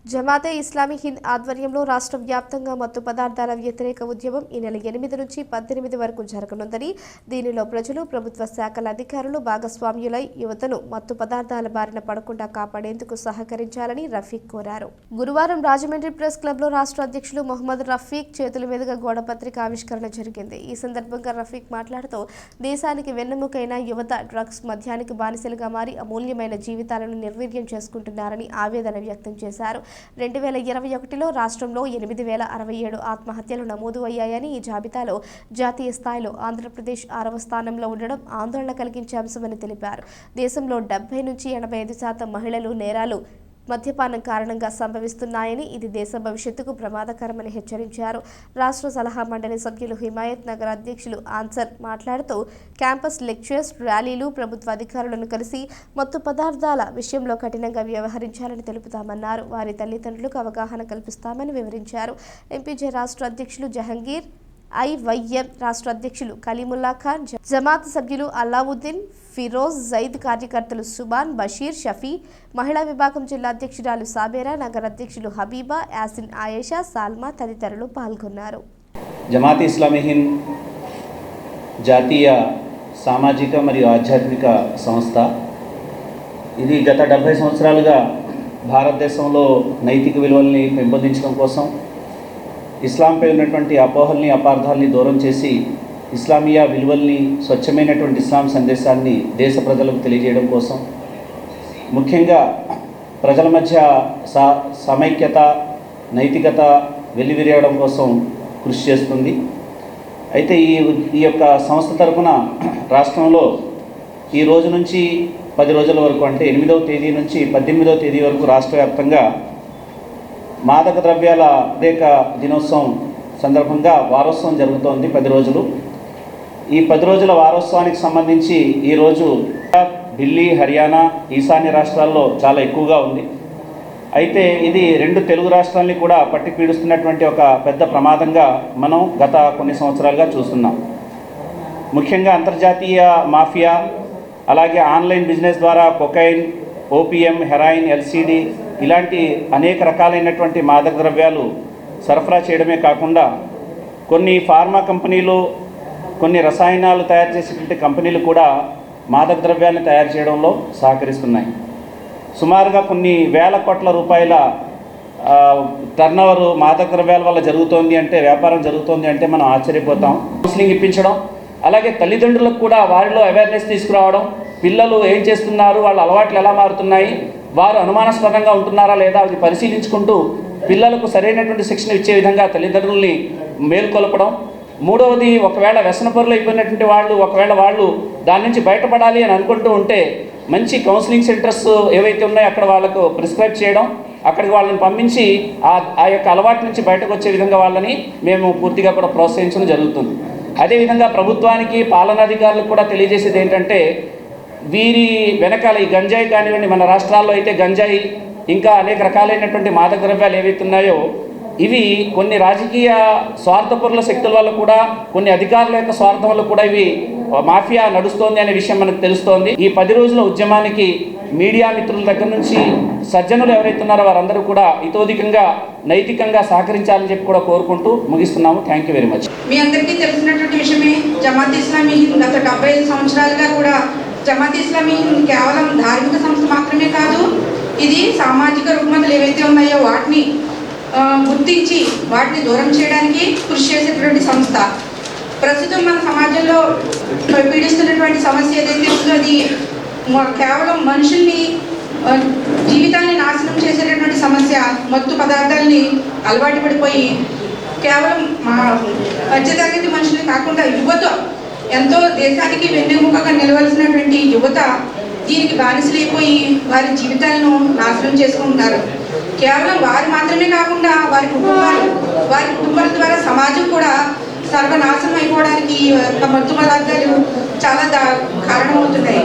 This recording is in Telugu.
జమాతే ఇస్లామీ హింద్ ఆధ్వర్యంలో రాష్ట్ర వ్యాప్తంగా మత్తు పదార్థాల వ్యతిరేక ఉద్యమం ఈ నెల 8 నుంచి 18 వరకు జరగనుందని, దీనిలో ప్రజలు, ప్రభుత్వ శాఖల అధికారులు భాగస్వామ్యులై యువతను మత్తు పదార్థాల బారిన పడకుండా కాపాడేందుకు సహకరించాలని రఫీక్ కోరారు. గురువారం రాజమండ్రి ప్రెస్ క్లబ్లో రాష్ట్ర అధ్యక్షులు మొహమ్మద్ రఫీక్ చేతుల మీదుగా గోడపత్రిక ఆవిష్కరణ జరిగింది. ఈ సందర్భంగా రఫీక్ మాట్లాడుతూ, దేశానికి వెన్నెముకైన యువత డ్రగ్స్, మద్యానికి బానిసలుగా మారి అమూల్యమైన జీవితాలను నిర్వీర్యం చేసుకుంటున్నారని ఆవేదన వ్యక్తం చేశారు. 2021లో రాష్ట్రంలో 8067 ఆత్మహత్యలు నమోదు అయ్యాయని, ఈ జాబితాలో జాతీయ స్థాయిలో ఆంధ్రప్రదేశ్ 6వ స్థానంలో ఉండడం ఆందోళన కలిగించే అంశమని తెలిపారు. దేశంలో 70 నుంచి 85% మహిళలు నేరాలు మద్యపానం కారణంగా సంభవిస్తున్నాయని, ఇది దేశ భవిష్యత్తుకు ప్రమాదకరమని హెచ్చరించారు. రాష్ట్ర సలహా మండలి సభ్యులు హిమాయత్ నగర్ అధ్యక్షులు ఆన్సర్ మాట్లాడుతూ, క్యాంపస్ లెక్చర్స్, ర్యాలీలు, ప్రభుత్వ అధికారులను కలిసి మత్తు పదార్థాల విషయంలో కఠినంగా వ్యవహరించాలని తెలుపుతామన్నారు. వారి తల్లిదండ్రులకు అవగాహన కల్పిస్తామని వివరించారు. ఎంపీజే రాష్ట్ర అధ్యక్షులు జహంగీర్, ఐవైఎం రాష్ట్ర అధ్యక్షులు కలీముల్లా ఖాన్, జమాత్ సభ్యులు అల్లావుద్దీన్, ఫిరోజ్, జైద్, కార్యకర్తలు సుబాన్, బషీర్, షఫీ, మహిళా విభాగం జిల్లా అధ్యక్షురాలు సాబేరా, నగర అధ్యక్షులు హబీబా, యాసిన్, ఆయేషా, సాల్మా తదితరులు పాల్గొన్నారు. జమాత్ ఇస్లామీ హింద్ జాతీయ సామాజిక మరియు ఆధ్యాత్మిక సంస్థ. ఇది గత 70 సంవత్సరాలుగా భారతదేశంలో నైతిక విలువల్ని పెంపొందించడం కోసం, ఇస్లాంపై ఉన్నటువంటి అపోహల్ని, అపార్థాలని దూరం చేసి ఇస్లామియా విలువల్ని, స్వచ్ఛమైనటువంటి ఇస్లాం సందేశాన్ని దేశ ప్రజలకు తెలియజేయడం కోసం, ముఖ్యంగా ప్రజల మధ్య సమైక్యత, నైతికత వెల్లివిరియడం కోసం కృషి చేస్తుంది. అయితే ఈ యొక్క సంస్థ తరఫున రాష్ట్రంలో ఈ రోజు నుంచి 10 రోజుల వరకు, అంటే 8వ తేదీ నుంచి 18వ తేదీ వరకు రాష్ట్ర వ్యాప్తంగా మాదక ద్రవ్యాల వ్యతిరేక దినోత్సవం సందర్భంగా వారోత్సవం జరుగుతోంది. 10 రోజులు. ఈ 10 రోజుల వారోత్సవానికి సంబంధించి ఈరోజు ఢిల్లీ, హర్యానా, ఈశాన్య రాష్ట్రాల్లో చాలా ఎక్కువగా ఉంది. అయితే ఇది 2 తెలుగు రాష్ట్రాలని కూడా పట్టి పీడిస్తున్నటువంటి ఒక పెద్ద ప్రమాదంగా మనం గత కొన్ని సంవత్సరాలుగా చూస్తున్నాం. ముఖ్యంగా అంతర్జాతీయ మాఫియా, అలాగే ఆన్లైన్ బిజినెస్ ద్వారా కొకైన్, ఓపీఎం, హెరాయిన్, ఎల్సీడీ ఇలాంటి అనేక రకాలైనటువంటి మాదక ద్రవ్యాలు సరఫరా చేయడమే కాకుండా, కొన్ని ఫార్మా కంపెనీలు, కొన్ని రసాయనాలు తయారు చేసేటువంటి కంపెనీలు కూడా మాదక ద్రవ్యాన్ని తయారు చేయడంలో సహకరిస్తున్నాయి. సుమారుగా కొన్ని వేల కోట్ల రూపాయల టర్నోవర్ మాదక ద్రవ్యాల వల్ల జరుగుతోంది అంటే, వ్యాపారం జరుగుతోంది అంటే మనం ఆశ్చర్యపోతాం. కౌన్సిలింగ్ ఇప్పించడం, అలాగే తల్లిదండ్రులకు కూడా వారిలో అవేర్నెస్ తీసుకురావడం, పిల్లలు ఏం చేస్తున్నారు, వాళ్ళ అలవాట్లు ఎలా మారుతున్నాయి, వారు అనుమానాస్పదంగా ఉంటున్నారా లేదా అది పరిశీలించుకుంటూ పిల్లలకు సరైనటువంటి శిక్షణ ఇచ్చే విధంగా తల్లిదండ్రుల్ని మేల్కొల్పడం. మూడవది, ఒకవేళ వ్యసనపరులు అయిపోయినటువంటి ఒకవేళ వాళ్ళు దాని నుంచి బయటపడాలి అని అనుకుంటూ ఉంటే మంచి కౌన్సిలింగ్ సెంటర్స్ ఏవైతే ఉన్నాయో అక్కడ వాళ్ళకు ప్రిస్క్రైబ్ చేయడం, అక్కడికి వాళ్ళని పంపించి ఆ యొక్క అలవాటు నుంచి బయటకు వచ్చే విధంగా వాళ్ళని మేము పూర్తిగా కూడా ప్రోత్సహించడం జరుగుతుంది. అదేవిధంగా ప్రభుత్వానికి, పాలనాధికారులకు కూడా తెలియజేసేది ఏంటంటే, వీరి వెనకాల ఈ గంజాయి కానివ్వండి, మన రాష్ట్రాల్లో అయితే గంజాయి, ఇంకా అనేక రకాలైనటువంటి మాదక ద్రవ్యాలు ఏవైతే ఉన్నాయో ఇవి కొన్ని రాజకీయ స్వార్థపరుల శక్తుల వల్ల కూడా, కొన్ని అధికారుల యొక్క స్వార్థం వల్ల కూడా ఇవి మాఫియా నడుస్తోంది అనే విషయం మనకు తెలుస్తోంది. ఈ 10 రోజుల ఉద్యమానికి మీడియా మిత్రుల దగ్గర నుంచి సజ్జనులు ఎవరైతే ఉన్నారో వారందరూ కూడా ఇతోధికంగా నైతికంగా సహకరించాలని చెప్పి కూడా కోరుకుంటూ ముగిస్తున్నాము. Thank you very much. మీ అందరికీ తెలిసినటువంటి విషయమే, జమాత్ ఇస్లామీ హింద్ గత 75 సంవత్సరాలుగా కూడా జమాత్ ఇస్లామీ హింద్ కేవలం ధార్మిక సంస్థ మాత్రమే కాదు, ఇది సామాజిక రుగ్మతలు ఏవైతే ఉన్నాయో వాటిని గుర్తించి వాటిని దూరం చేయడానికి కృషి చేసేటువంటి సంస్థ. ప్రస్తుతం మన సమాజంలో పీడిస్తున్నటువంటి సమస్య ఏదైతే ఉందో అది కేవలం మనుషుల్ని, జీవితాన్ని నాశనం చేసేటటువంటి సమస్య. మత్తు పదార్థాలని అలవాటు పడిపోయి కేవలం మధ్యతరగతి మనుషులు కాకుండా యువత, ఎంతో దేశానికి వెన్నెముకగా నిలవలసినటువంటి యువత దీనికి బానిసలైపోయి వారి జీవితాలను నాశనం చేసుకుంటున్నారు. కేవలం వారు మాత్రమే కాకుండా వారి కుటుంబాల ద్వారా సమాజం కూడా సర్వనాశనం అయిపోవడానికి మత్తు పదార్థాలు చాలా కారణమవుతున్నాయి.